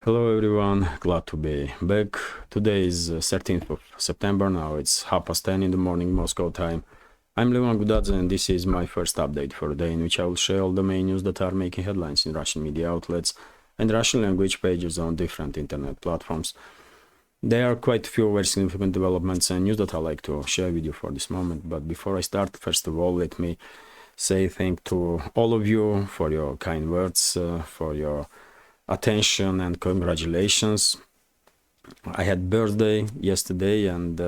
Hello everyone, glad to be back. Today is 13th of September, now it's 10:30 in the morning Moscow time. I'm Levan Gudadze and this is my first update for the day in which I will share all the main news that are making headlines in Russian media outlets and Russian language pages on different internet platforms. There are quite a few very significant developments and news that I like to share with you for this moment, but before I start, first of all, let me say thank to all of you for your kind words, for your attention and congratulations. I had birthday yesterday and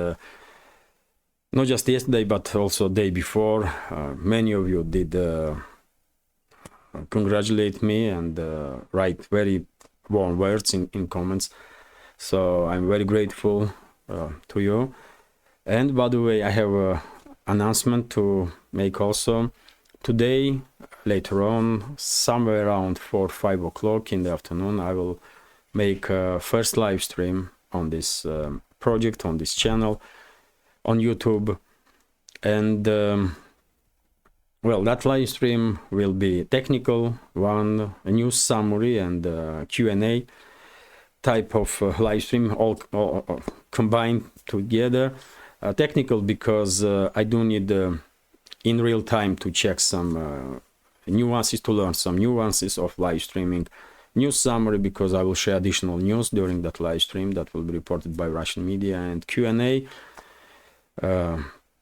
not just yesterday but also day before. Many of you did congratulate me and write very warm words in comments, so I'm very grateful to you. And by the way, I have an announcement to make also. Today, later on, somewhere around 4 or 5 o'clock in the afternoon, I will make a first live stream on this project, on this channel, on YouTube. And well, that live stream will be technical one, a news summary and Q&A type of live stream, all combined together. Technical because I do need in real time to check some nuances, to learn some nuances of live streaming. News summary because I will share additional news during that live stream that will be reported by Russian media, and Q&A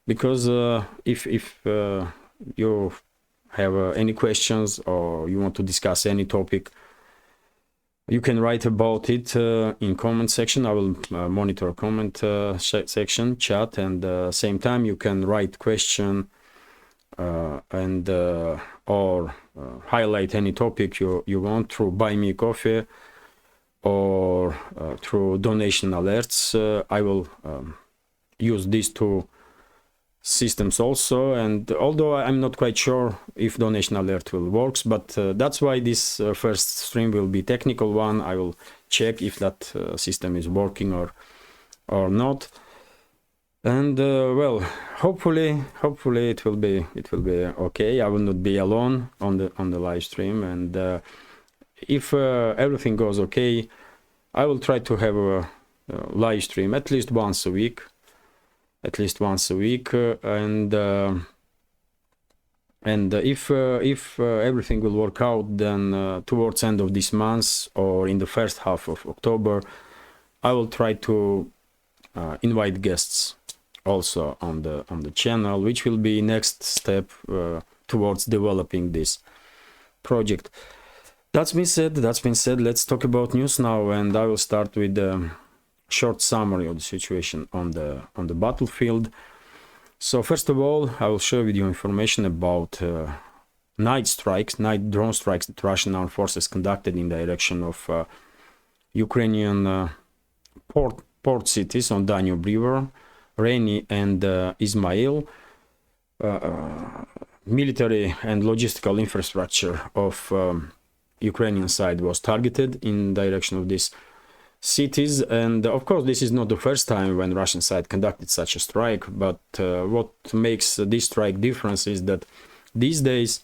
because if you have any questions or you want to discuss any topic, you can write about it in comment section. I will monitor comment section, chat, and same time you can write question and or highlight any topic you want through Buy Me Coffee or through donation alerts. I will use these two systems also, and although I'm not quite sure if donation alert will works, but that's why this first stream will be technical one. I will check if that system is working or not. And well, hopefully it will be okay. I will not be alone on the live stream, and if everything goes okay, I will try to have a live stream at least once a week, and if everything will work out, then towards end of this month or in the first half of October, I will try to invite guests also on the channel, which will be next step towards developing this project. That's been said, let's talk about news now, and I will start with a short summary of the situation on the battlefield. So first of all, I will share with you information about night drone strikes that Russian armed forces conducted in the direction of Ukrainian port cities on Danube River, Reni and Ismail. Military and logistical infrastructure of Ukrainian side was targeted in direction of these cities, and of course this is not the first time when Russian side conducted such a strike, but what makes this strike difference is that these days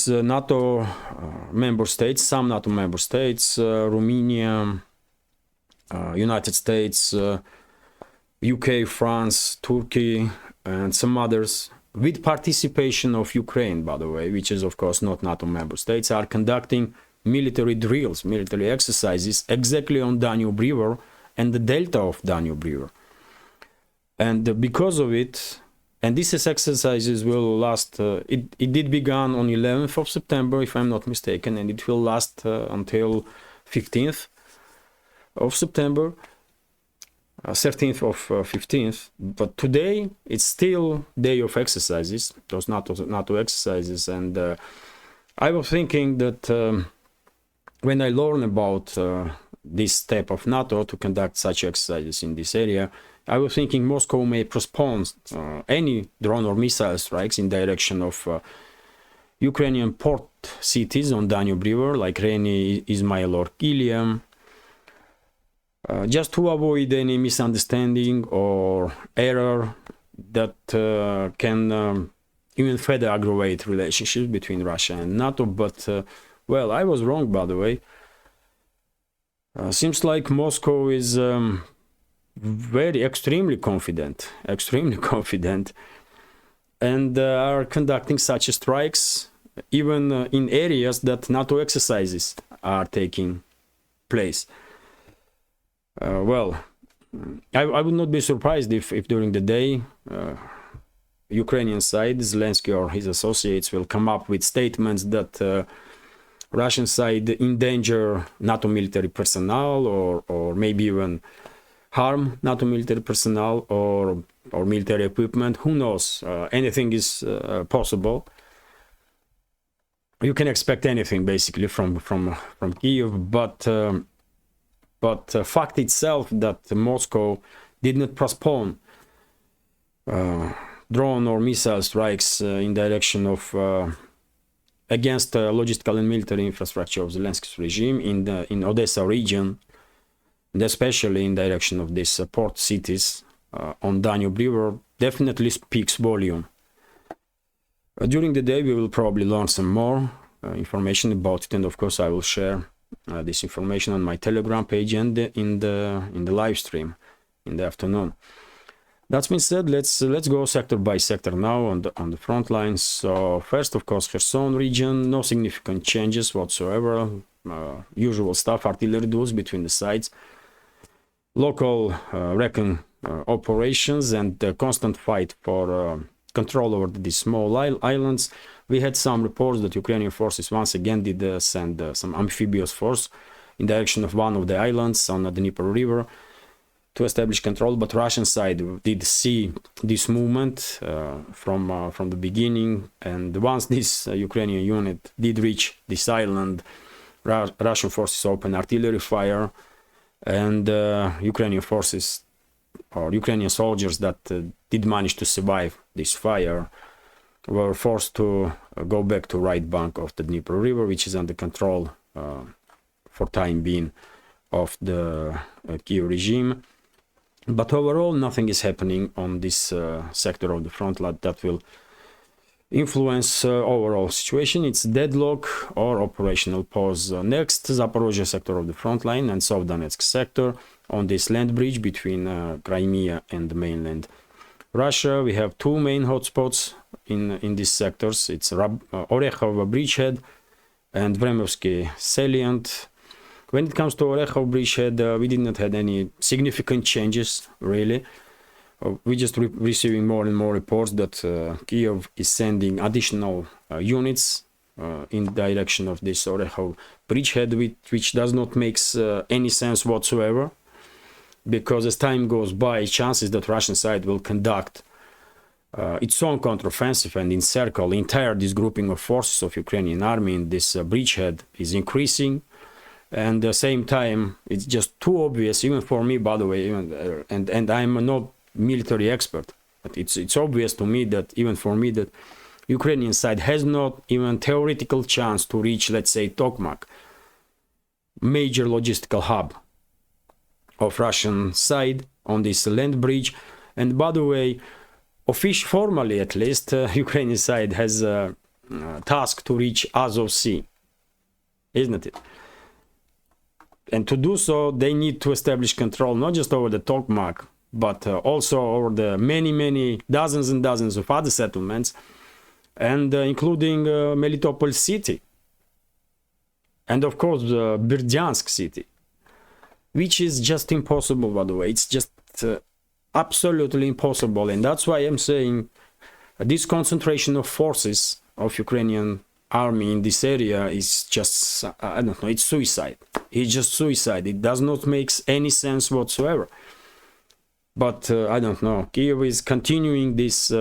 NATO member states, some NATO member states, Romania, United States, UK, France, Turkey, and some others, with participation of Ukraine, by the way, which is of course not NATO member states, are conducting military drills, military exercises exactly on Danube River and the delta of Danube River. And because of it, and these exercises will last, it did begin on 11th of September, if I'm not mistaken, and it will last until 15th of September. 13th of 15th, but today it's still day of exercises, those NATO exercises, and I was thinking that when I learned about this step of NATO to conduct such exercises in this area, I was thinking Moscow may postpone any drone or missile strikes in direction of Ukrainian port cities on Danube River, like Reni, Ismail or Kiliam, just to avoid any misunderstanding or error that can even further aggravate relationships between Russia and NATO. But well, I was wrong, by the way. Seems like Moscow is very extremely confident, and are conducting such strikes even in areas that NATO exercises are taking place. Well, I would not be surprised if during the day Ukrainian side, Zelensky or his associates will come up with statements that Russian side endanger NATO military personnel, or maybe even harm NATO military personnel or military equipment. Who knows? Anything is possible. You can expect anything basically from Kiev, but fact itself that Moscow did not postpone drone or missile strikes in direction of against logistical and military infrastructure of Zelensky's regime in Odessa region, and especially in direction of these port cities on Danube River, definitely speaks volume. During the day we will probably learn some more information about it, and of course I will share this information on my Telegram page and in the live stream in the afternoon. That being said, let's go sector by sector now on the front lines. So first, of course, Kherson region, no significant changes whatsoever. Usual stuff, artillery duels between the sides, local recon operations, and the constant fight for control over these small islands. We had some reports that Ukrainian forces once again did send some amphibious force in direction of one of the islands on the Dnieper River to establish control, but Russian side did see this movement from the beginning, and once this Ukrainian unit did reach this island, Russian forces opened artillery fire, and Ukrainian forces or Ukrainian soldiers that did manage to survive this fire were forced to go back to right bank of the Dnieper River, which is under control for time being of the Kiev regime. But overall, nothing is happening on this sector of the front line that will influence overall situation. It's deadlock or operational pause. Next, Zaporozhye sector of the front line and South Donetsk sector on this land bridge between Crimea and the mainland Russia. We have two main hotspots in these sectors. It's Orekhov bridgehead and Vremovsky salient. When it comes to Orekhov bridgehead, we did not have any significant changes, really. We just receiving more and more reports that Kiev is sending additional units in the direction of this Orekhov bridgehead, which does not make any sense whatsoever, because as time goes by, chances that Russian side will conduct its own counteroffensive and encircle entire this grouping of forces of Ukrainian army in this bridgehead is increasing. And at the same time, it's just too obvious, even for me, by the way, and I'm not military expert, but it's obvious to me that even for me that Ukrainian side has not even theoretical chance to reach, let's say, Tokmak, major logistical hub of Russian side on this land bridge. And by the way, formally at least, Ukrainian side has a task to reach Azov Sea, isn't it? And to do so, they need to establish control not just over the Tokmak, but also over the many dozens and dozens of other settlements, and including Melitopol city, and of course Berdyansk city, which is just impossible, by the way. It's just absolutely impossible, and that's why I'm saying this concentration of forces of Ukrainian army in this area is just, I don't know, it's suicide. It's just suicide. It does not make any sense whatsoever. But I don't know, Kiev is continuing this,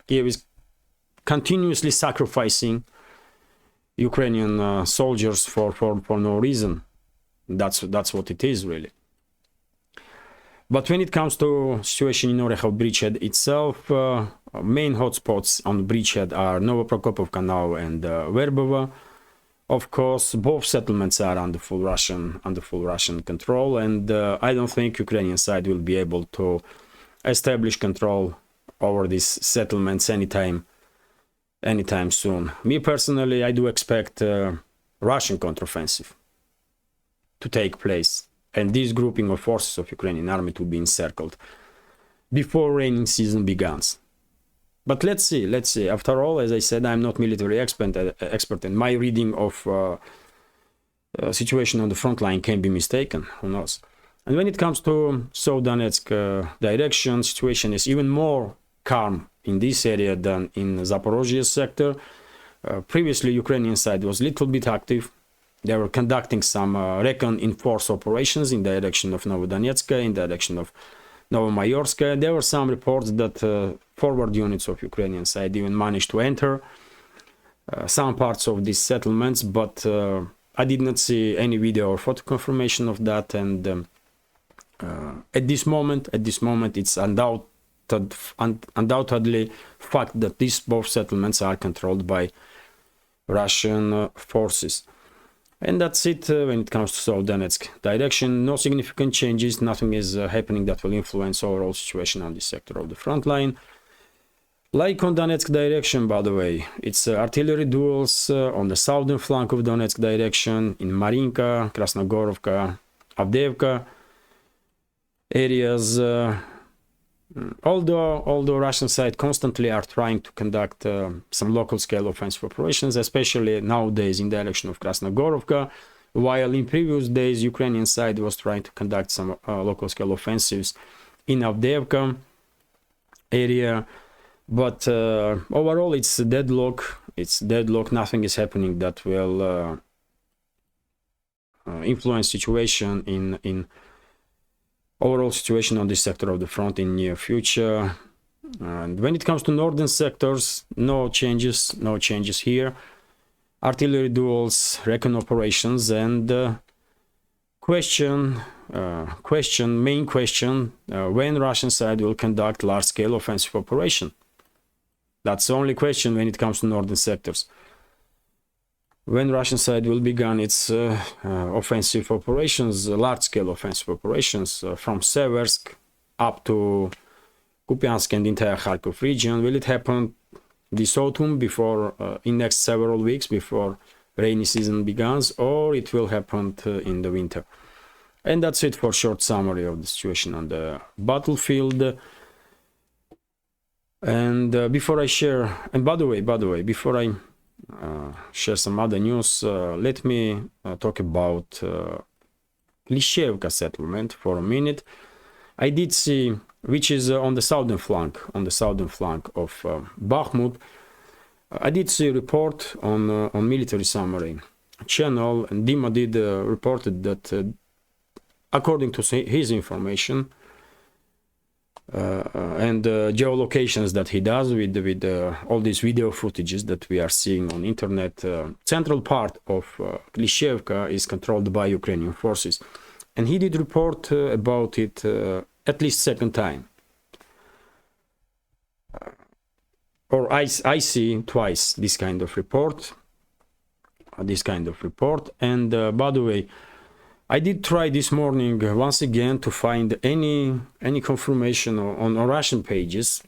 Kiev is continuously sacrificing Ukrainian soldiers for no reason. That's what it is, really. But when it comes to situation in Orekhov bridgehead itself, main hotspots on the bridgehead are Novoprokopovka now and Verbova. Of course, both settlements are under full Russian control, and I don't think Ukrainian side will be able to establish control over these settlements anytime soon. Me personally, I do expect Russian counteroffensive. to take place, and this grouping of forces of Ukrainian army to be encircled before rainy season begins. But let's see. After all, as I said, I'm not military expert, and my reading of situation on the front line can be mistaken. Who knows? And when it comes to South Donetsk direction, situation is even more calm in this area than in Zaporozhye sector. Previously, Ukrainian side was a little bit active. They were conducting some recon-enforce operations in the direction of Novodonetsk, in the direction of Novomayorsk. There were some reports that forward units of Ukrainian side even managed to enter some parts of these settlements, but I did not see any video or photo confirmation of that. And at this moment, it's undoubtedly fact that these both settlements are controlled by Russian forces. And that's it when it comes to South Donetsk direction. No significant changes, nothing is happening that will influence overall situation on this sector of the front line. Like on Donetsk direction, by the way, it's artillery duels on the southern flank of Donetsk direction, in Marinka, Krasnogorovka, Avdiivka areas. Although Russian side constantly are trying to conduct some local scale offensive operations, especially nowadays in the direction of Krasnogorovka, while in previous days Ukrainian side was trying to conduct some local scale offensives in Avdiivka area. But overall it's deadlock. Nothing is happening that will influence situation in overall situation on this sector of the front in near future. And when it comes to northern sectors, no changes here. Artillery duels, recon operations, and main question, when Russian side will conduct large-scale offensive operation. That's the only question when it comes to northern sectors. When Russian side will begin its offensive operations, large-scale offensive operations from Seversk up to Kupiansk and entire Kharkov region. Will it happen this autumn, before in next several weeks before rainy season begins, or it will happen in the winter? And that's it for short summary of the situation on the battlefield. And before I share, and by the way, before I share some other news, let me talk about Klishchiivka settlement for a minute. I did see, which is on the southern flank of Bakhmut. I did see a report on military summary channel, and Dima did reported that according to his information and geolocations that he does with all these video footages that we are seeing on internet, central part of Klishchiivka is controlled by Ukrainian forces, and he did report about it at least second time, or I see twice this kind of report, and by the way, I did try this morning once again to find any confirmation on Russian pages,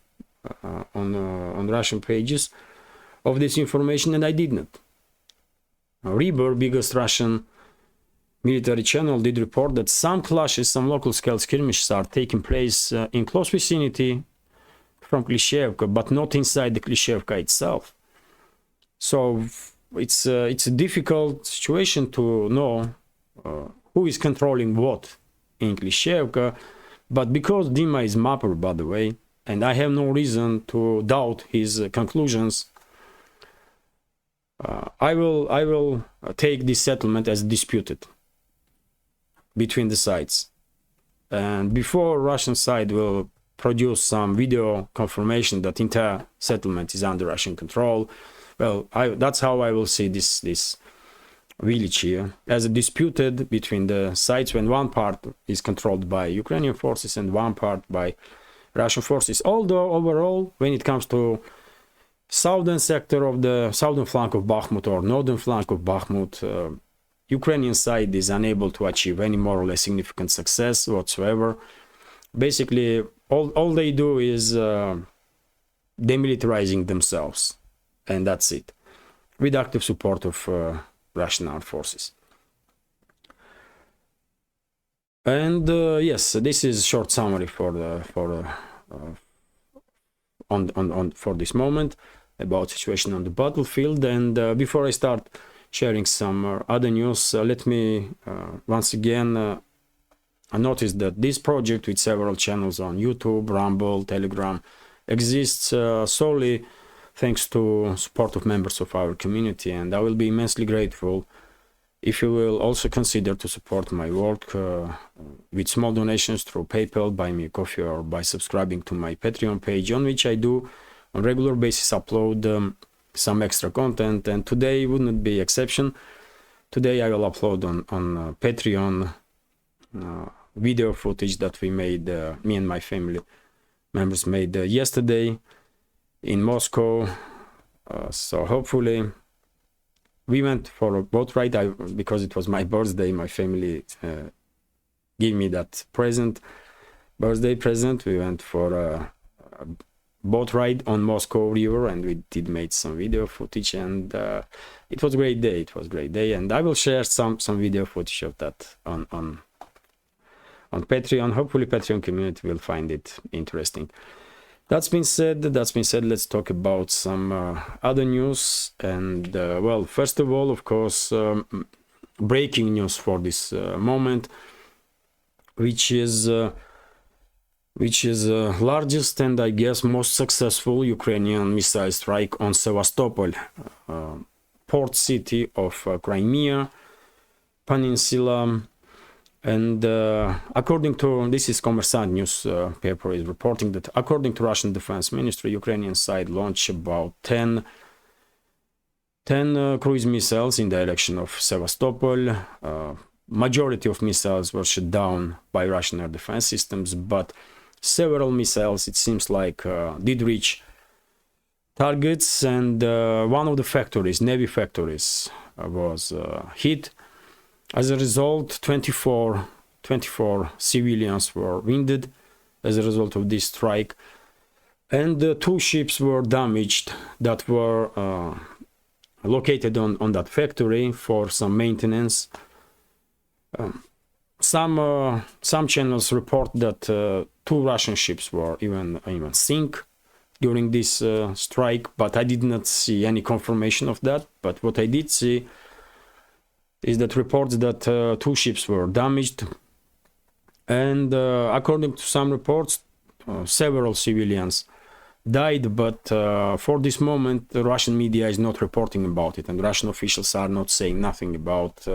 on Russian pages of this information, and I did not. Ribor, biggest Russian military channel, did report that some clashes, some local scale skirmishes are taking place in close vicinity from Klishchiivka, but not inside the Klishchiivka itself. So it's a difficult situation to know who is controlling what in Klishchiivka, but because Dima is mapper, by the way, and I have no reason to doubt his conclusions, I will take this settlement as disputed between the sides. And before Russian side will produce some video confirmation that entire settlement is under Russian control, well, that's how I will see this village here, as a disputed between the sides, when one part is controlled by Ukrainian forces and one part by Russian forces. Although overall, when it comes to southern sector of the southern flank of Bakhmut or northern flank of Bakhmut, Ukrainian side is unable to achieve any more or less significant success whatsoever. Basically, all they do is demilitarizing themselves, and that's it, with active support of Russian armed forces. And yes, this is a short summary for this moment about situation on the battlefield. And before I start sharing some other news, let me once again notice that this project with several channels on YouTube, Rumble, Telegram exists solely thanks to support of members of our community, and I will be immensely grateful if you will also consider to support my work with small donations through PayPal, Buy Me a Coffee, or by subscribing to my Patreon page, on which I do on regular basis upload some extra content, and today would not be exception. Today I will upload on Patreon video footage that we made, me and my family members made yesterday in Moscow. So hopefully we went for a boat ride. Because it was my birthday, my family gave me that birthday present. We went for a boat ride on Moscow River, and we did made some video footage, and it was a great day. And I will share some video footage of that on Patreon. Hopefully Patreon community will find it interesting. That's been said, let's talk about some other news. And well, first of all, of course, breaking news for this moment, which is largest and I guess most successful Ukrainian missile strike on Sevastopol, port city of Crimea Peninsula. And according to, this is Kommersant news paper is reporting that according to Russian Defense Ministry, Ukrainian side launched about 10 cruise missiles in direction of Sevastopol. Majority of missiles were shot down by Russian air defense systems, but several missiles, it seems like, did reach targets, and one of the factories, Navy factories, was hit. As a result, 24 civilians were wounded as a result of this strike, and 2 ships were damaged that were located on that factory for some maintenance. Some channels report that 2 Russian ships were even sink during this strike, but I did not see any confirmation of that. But what I did see is that reports that 2 ships were damaged, and according to some reports, several civilians died, but for this moment the Russian media is not reporting about it, and Russian officials are not saying nothing about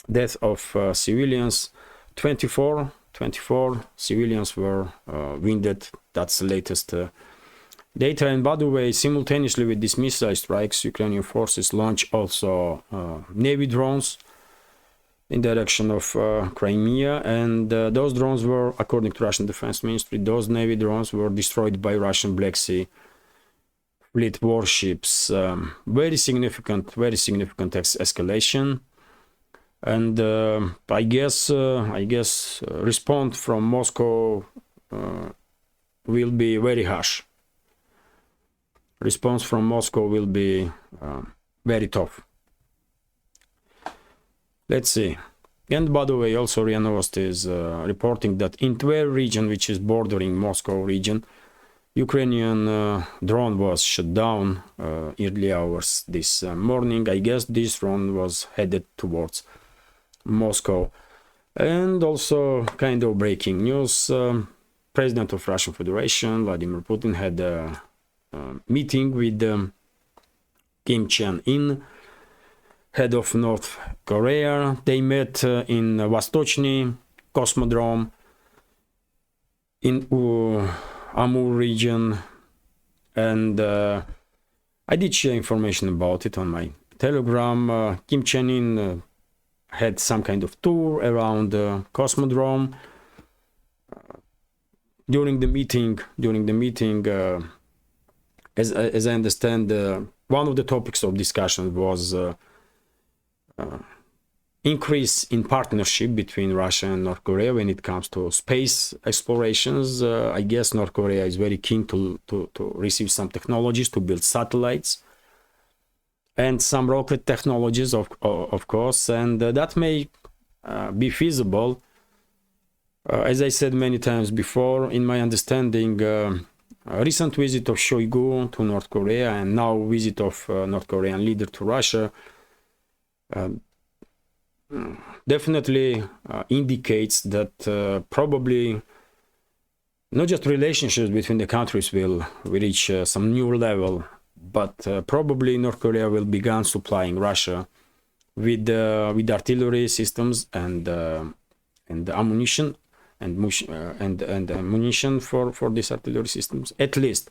death of civilians. 24 civilians were wounded. That's the latest data. And by the way, simultaneously with these missile strikes, Ukrainian forces launch also Navy drones in direction of Crimea, and those drones were, according to Russian Defense Ministry, those Navy drones were destroyed by Russian Black Sea fleet warships. Very significant escalation, and I guess response from Moscow will be very harsh. Response from Moscow will be very tough. Let's see. And by the way, also RIA Novosti is reporting that in Tver region, which is bordering Moscow region, Ukrainian drone was shut down early hours this morning. I guess this drone was headed towards Moscow. And also kind of breaking news, President of Russian Federation, Vladimir Putin, had a meeting with Kim Jong-un, head of North Korea. They met in Vostochny Cosmodrome in Amur region, and I did share information about it on my Telegram. Kim Jong-un had some kind of tour around Cosmodrome. During the meeting, as I understand, one of the topics of discussion was increase in partnership between Russia and North Korea when it comes to space explorations. I guess North Korea is very keen to receive some technologies to build satellites and some rocket technologies, of course, and that may be feasible As I said many times before, in my understanding, a recent visit of Shoigu to North Korea and now visit of North Korean leader to Russia definitely indicates that probably not just relationships between the countries will reach some new level, but probably North Korea will begin supplying Russia with artillery systems and ammunition and ammunition for these artillery systems, at least,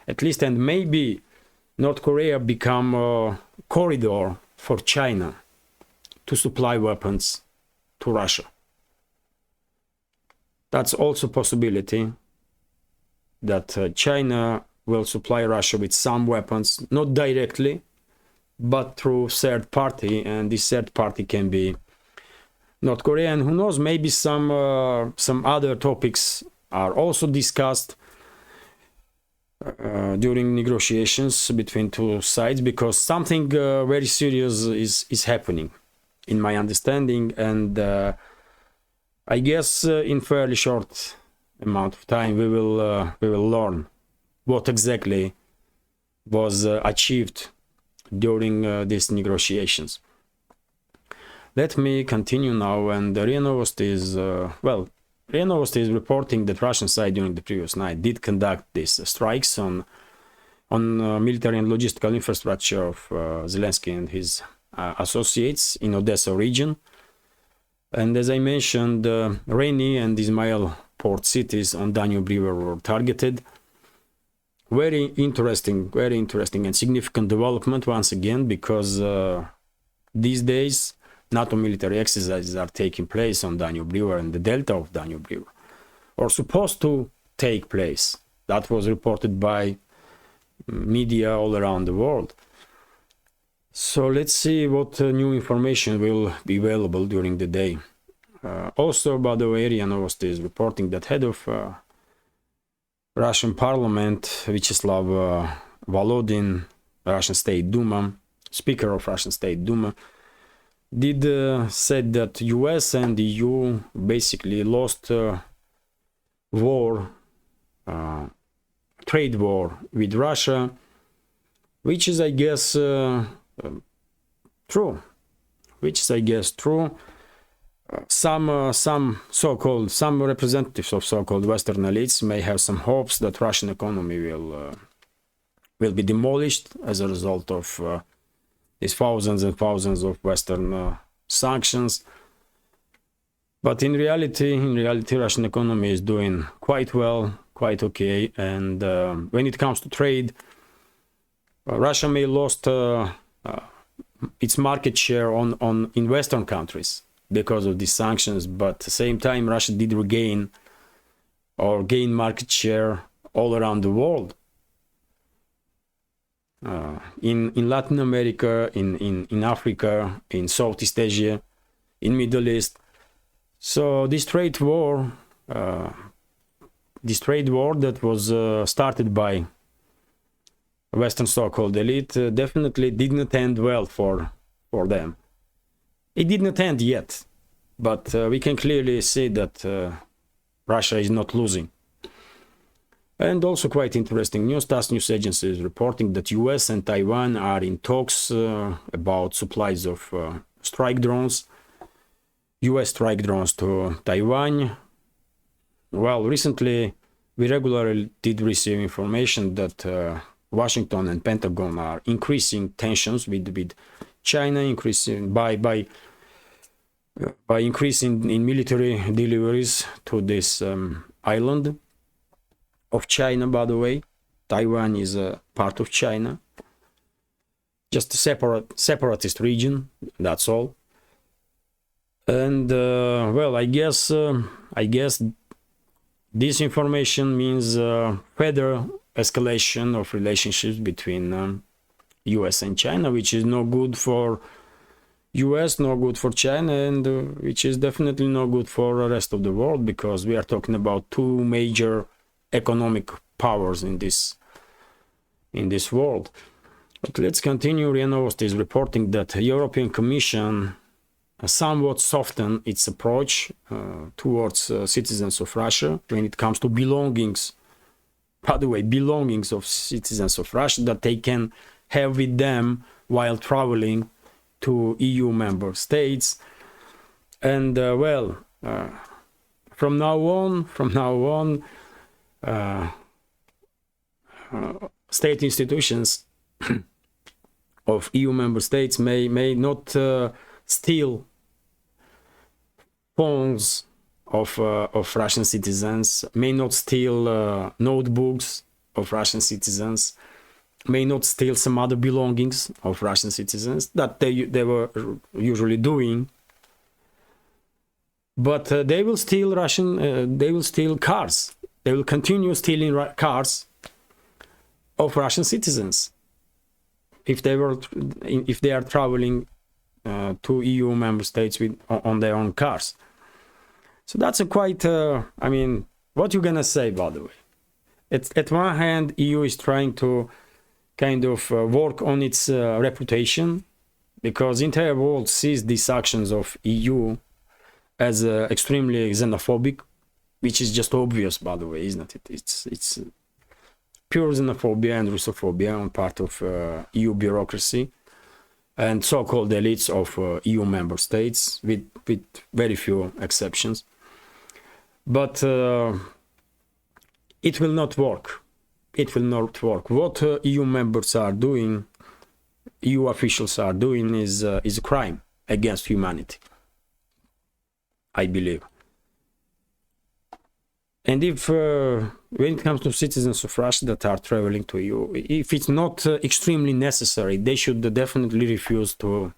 and maybe North Korea become a corridor for China to supply weapons to Russia. That's also a possibility that China will supply Russia with some weapons, not directly, but through third party, and this third party can be North Korea, and who knows, maybe some other topics are also discussed during negotiations between two sides, because something very serious is happening, in my understanding, and I guess in fairly short amount of time we will learn what exactly was achieved during these negotiations. Let me continue now, and RIA Novosti is RIA Novosti is reporting that Russian side during the previous night did conduct these strikes on military and logistical infrastructure of Zelensky and his associates in Odessa region. And as I mentioned, Reni and Ismail port cities on Danube River were targeted. Very interesting and significant development once again, because these days NATO military exercises are taking place on Danube River and the delta of Danube River, or supposed to take place. That was reported by media all around the world. So let's see what new information will be available during the day. Also, by the way, RIA Novosti is reporting that head of Russian Parliament, Vyacheslav Volodin, Russian State Duma, Speaker of Russian State Duma, did said that US and EU basically lost trade war with Russia, which is, I guess, true. Some representatives of so-called Western elites may have some hopes that Russian economy will be demolished as a result of these thousands and thousands of Western sanctions. But in reality, Russian economy is doing quite well, quite okay. And when it comes to trade, Russia may lost its market share in Western countries because of these sanctions, but at the same time, Russia did gain market share all around the world. In Latin America, in Africa, in Southeast Asia, in Middle East. So this trade war that was started by Western so-called elite definitely did not end well for them. It did not end yet, but we can clearly see that Russia is not losing. And also quite interesting news, TASS news agency is reporting that US and Taiwan are in talks about supplies of strike drones, US strike drones to Taiwan. Well, recently we regularly did receive information that Washington and Pentagon are increasing tensions with China, increasing by increasing in military deliveries to this island of China. By the way, Taiwan is a part of China, just a separatist region, that's all. And well, I guess this information means further escalation of relationships between US and China, which is no good for US, no good for China, and which is definitely no good for the rest of the world, because we are talking about two major economic powers in this world. But let's continue. RIA Novosti is reporting that the European Commission somewhat soften its approach towards citizens of Russia when it comes to belongings. By the way, belongings of citizens of Russia that they can have with them while traveling to EU member states. And from now on, state institutions of EU member states may not steal phones of Russian citizens, may not steal notebooks of Russian citizens, may not steal some other belongings of Russian citizens that they were usually doing. But they will steal they will steal cars. They will continue stealing cars of Russian citizens if they are traveling to EU member states on their own cars. So that's a quite, I mean, what you gonna say, by the way? At one hand, EU is trying to kind of work on its reputation, because the entire world sees these actions of EU as extremely xenophobic, which is just obvious, by the way, isn't it? It's pure xenophobia and Russophobia on part of EU bureaucracy and so-called elites of EU member states, with very few exceptions. But it will not work. It will not work. What EU members are doing, EU officials are doing, is a crime against humanity, I believe. And if, when it comes to citizens of Russia that are traveling to EU, if it's not extremely necessary, they should definitely refuse to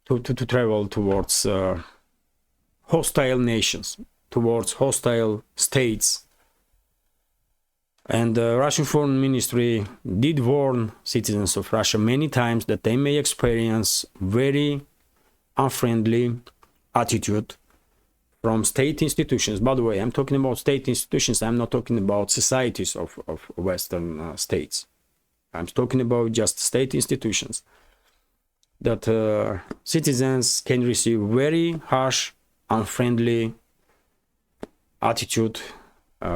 travel towards hostile nations, towards hostile states. And the Russian Foreign Ministry did warn citizens of Russia many times that they may experience very unfriendly attitude from state institutions. By the way, I'm talking about state institutions. I'm not talking about societies of Western states. I'm talking about just state institutions. That citizens can receive very harsh, unfriendly attitude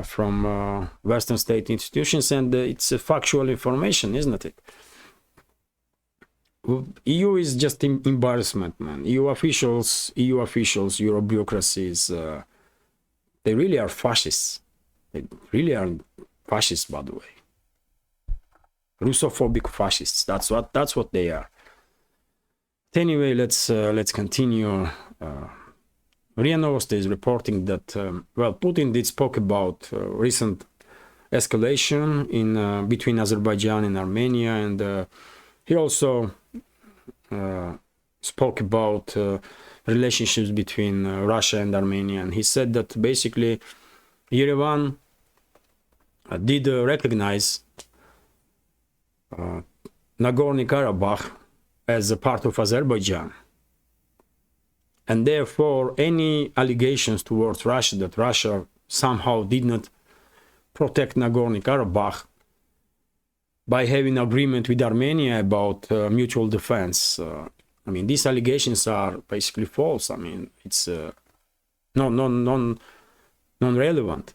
from Western state institutions, and it's factual information, isn't it? EU is just embarrassment, man. EU officials, Euro bureaucracies, they really are fascists. They really are fascists, by the way. Russophobic fascists. That's what they are. But anyway, let's continue. RIA Novosti is reporting that Putin did spoke about recent escalation in between Azerbaijan and Armenia, and he also spoke about relationships between Russia and Armenia, and he said that basically Yerevan did recognize Nagorno-Karabakh as a part of Azerbaijan, and therefore any allegations towards Russia that Russia somehow did not protect Nagorno-Karabakh by having an agreement with Armenia about mutual defense. I mean, these allegations are basically false. I mean, it's non-relevant,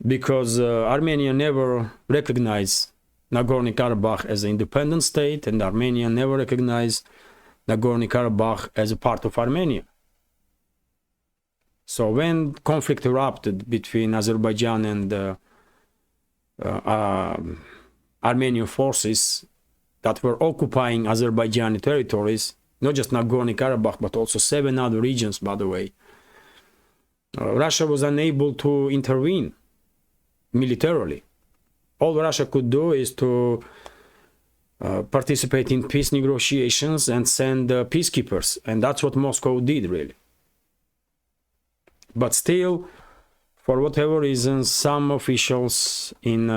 because Armenia never recognized Nagorno-Karabakh as an independent state, and Armenia never recognized Nagorno-Karabakh as a part of Armenia. So when conflict erupted between Azerbaijan and Armenian forces that were occupying Azerbaijani territories, not just Nagorno-Karabakh, but also 7 other regions, by the way, Russia was unable to intervene militarily. All Russia could do is to participate in peace negotiations and send peacekeepers, and that's what Moscow did, really. But still, for whatever reasons, some officials in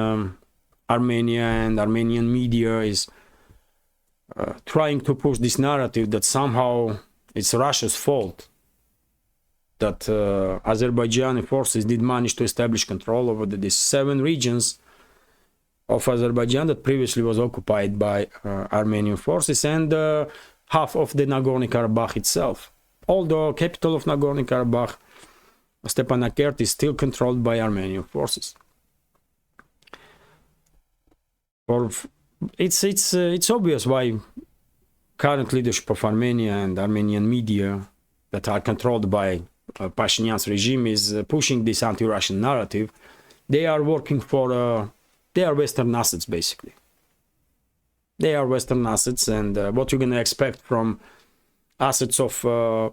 Armenia and Armenian media is trying to push this narrative that somehow it's Russia's fault that Azerbaijani forces did manage to establish control over these 7 regions of Azerbaijan that previously was occupied by Armenian forces, and half of the Nagorno-Karabakh itself. Although capital of Nagorno-Karabakh, Stepanakert, is still controlled by Armenian forces. It's obvious why current leadership of Armenia and Armenian media that are controlled by Pashinyan's regime is pushing this anti-Russian narrative. They are working for they are Western assets, basically. They are Western assets, and what you're gonna expect from assets of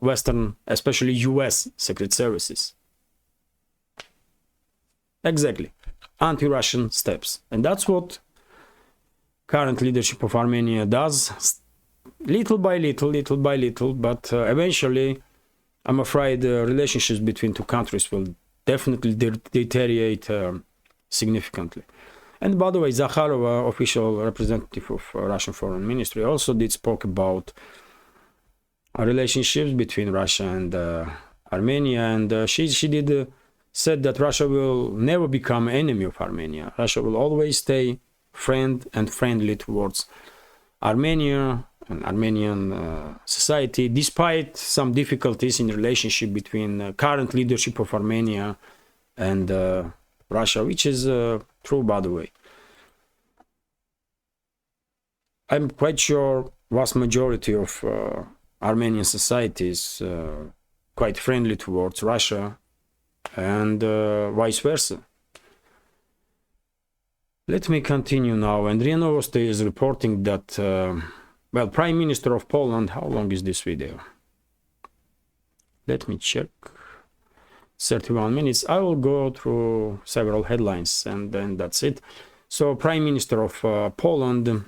Western, especially US secret services. Exactly, anti-Russian steps, and that's what current leadership of Armenia does, little by little, but eventually, I'm afraid relationships between two countries will definitely deteriorate significantly. And by the way, Zakharova, official representative of Russian Foreign Ministry, also did spoke about relationships between Russia and Armenia, and she did said that Russia will never become enemy of Armenia. Russia will always stay friend and friendly towards Armenia and Armenian society, despite some difficulties in the relationship between current leadership of Armenia and Russia, which is true, by the way. I'm quite sure vast majority of Armenian society is quite friendly towards Russia, and vice versa. Let me continue now. And RIA Novosti is reporting that, well, Prime Minister of Poland, how long is this video? Let me check. 31 minutes. I will go through several headlines and then that's it. So Prime Minister of Poland,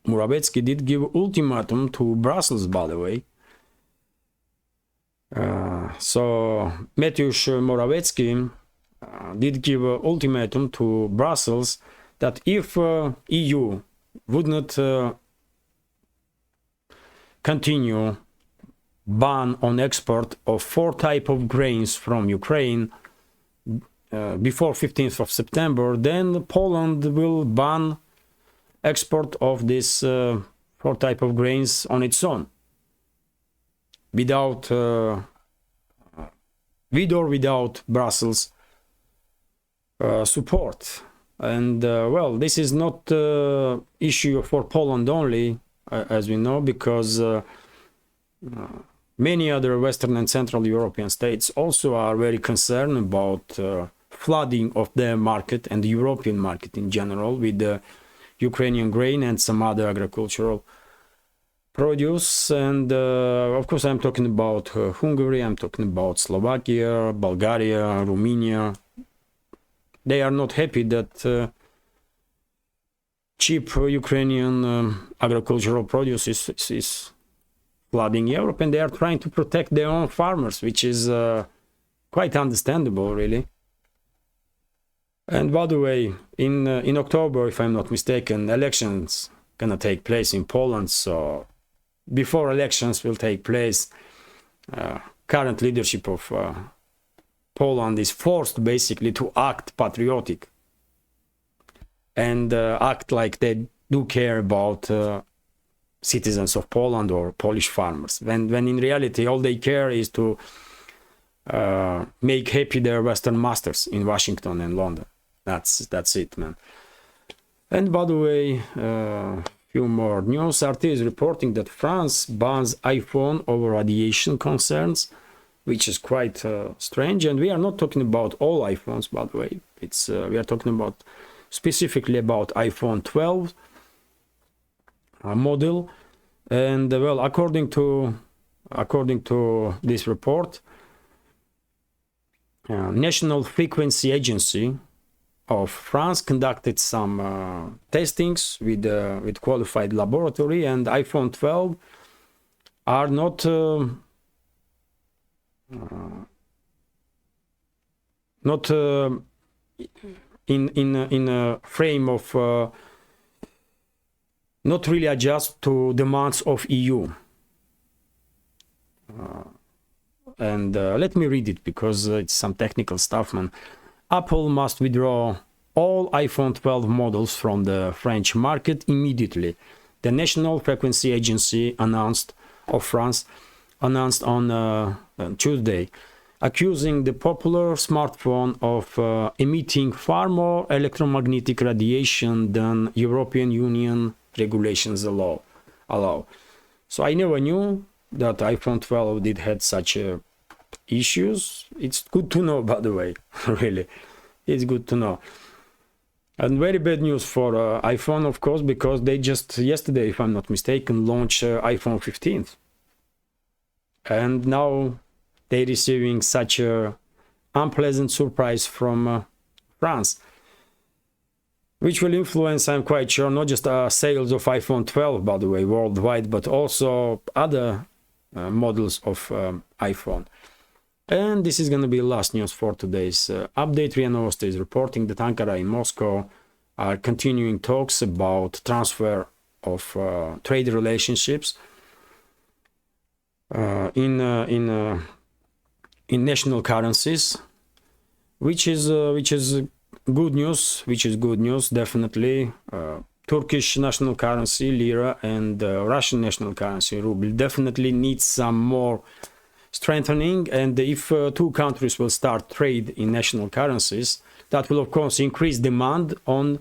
Morawiecki, did give ultimatum to Brussels, by the way. So Mateusz Morawiecki did give an ultimatum to Brussels that if EU would not continue ban on export of 4 types of grains from Ukraine before 15th of September, then Poland will ban export of this 4 types of grains on its own, without with or without Brussels support. And well, this is not issue for Poland only, as we know, because many other Western and Central European states also are very concerned about flooding of their market and the European market in general with the Ukrainian grain and some other agricultural produce. And of course, I'm talking about Hungary, I'm talking about Slovakia, Bulgaria, Romania. They are not happy that cheap Ukrainian agricultural produce is flooding Europe, and they are trying to protect their own farmers, which is quite understandable, really. And by the way, in October, if I'm not mistaken, elections gonna take place in Poland. So before elections will take place, current leadership of Poland is forced basically to act patriotic and act like they do care about citizens of Poland or Polish farmers, when in reality all they care is to make happy their Western masters in Washington and London. That's it, man. And by the way, few more news. RT is reporting that France bans iPhone over radiation concerns, which is quite strange. And we are not talking about all iPhones, by the way. It's we are talking about specifically about iPhone 12 model. And well, according to this report, National Frequency Agency of France conducted some testings with qualified laboratory, and iPhone 12 are not in a frame of not really adjust to demands of EU. And let me read it because it's some technical stuff, man. Apple must withdraw all iPhone 12 models from the French market immediately. The National Frequency Agency of France announced on Tuesday, accusing the popular smartphone of emitting far more electromagnetic radiation than European Union regulations allow. So I never knew that iPhone 12 did had such issues. It's good to know, by the way. Really, it's good to know. And very bad news for iPhone, of course, because they just yesterday, if I'm not mistaken, launched iPhone 15, and now they're receiving such a unpleasant surprise from France, which will influence, I'm quite sure, not just sales of iPhone 12, by the way, worldwide, but also other models of iPhone. And this is going to be last news for today's update. RIA Novosti is reporting that Ankara and Moscow are continuing talks about transfer of trade relationships in national currencies, which is good news. Definitely, Turkish national currency lira and Russian national currency ruble definitely needs some more strengthening, and if two countries will start trade in national currencies, that will of course increase demand on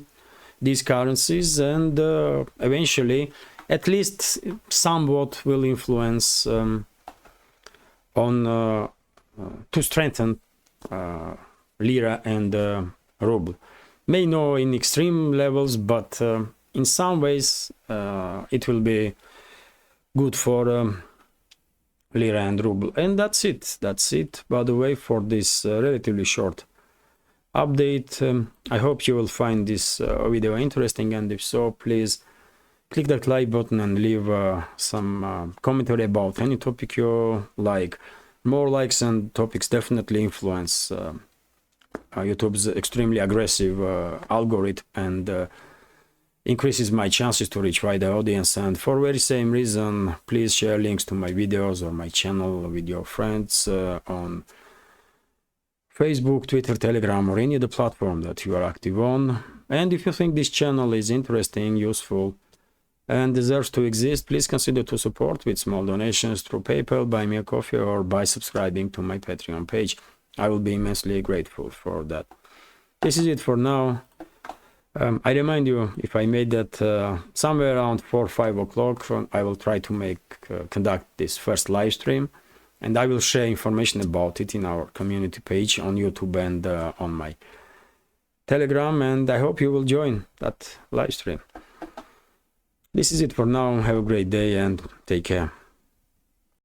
these currencies, and eventually at least somewhat will influence on to strengthen lira and ruble. May not in extreme levels, but in some ways it will be good for lira and ruble. And that's it, by the way, for this relatively short update. I hope you will find this video interesting, and if so, please click that like button and leave some commentary about any topic you like. More likes and topics definitely influence YouTube's extremely aggressive algorithm, and increases my chances to reach wider audience. And for very same reason, please share links to my videos or my channel with your friends on Facebook, Twitter, Telegram, or any other platform that you are active on. And if you think this channel is interesting, useful, and deserves to exist, please consider to support with small donations through PayPal, Buy Me a Coffee, or by subscribing to my Patreon page. I will be immensely grateful for that. This is it for now. I remind you, if I made that somewhere around 4 or 5 o'clock, I will try to conduct this first live stream, and I will share information about it in our community page on YouTube and on my Telegram, and I hope you will join that live stream. This is it for now. Have a great day and take care.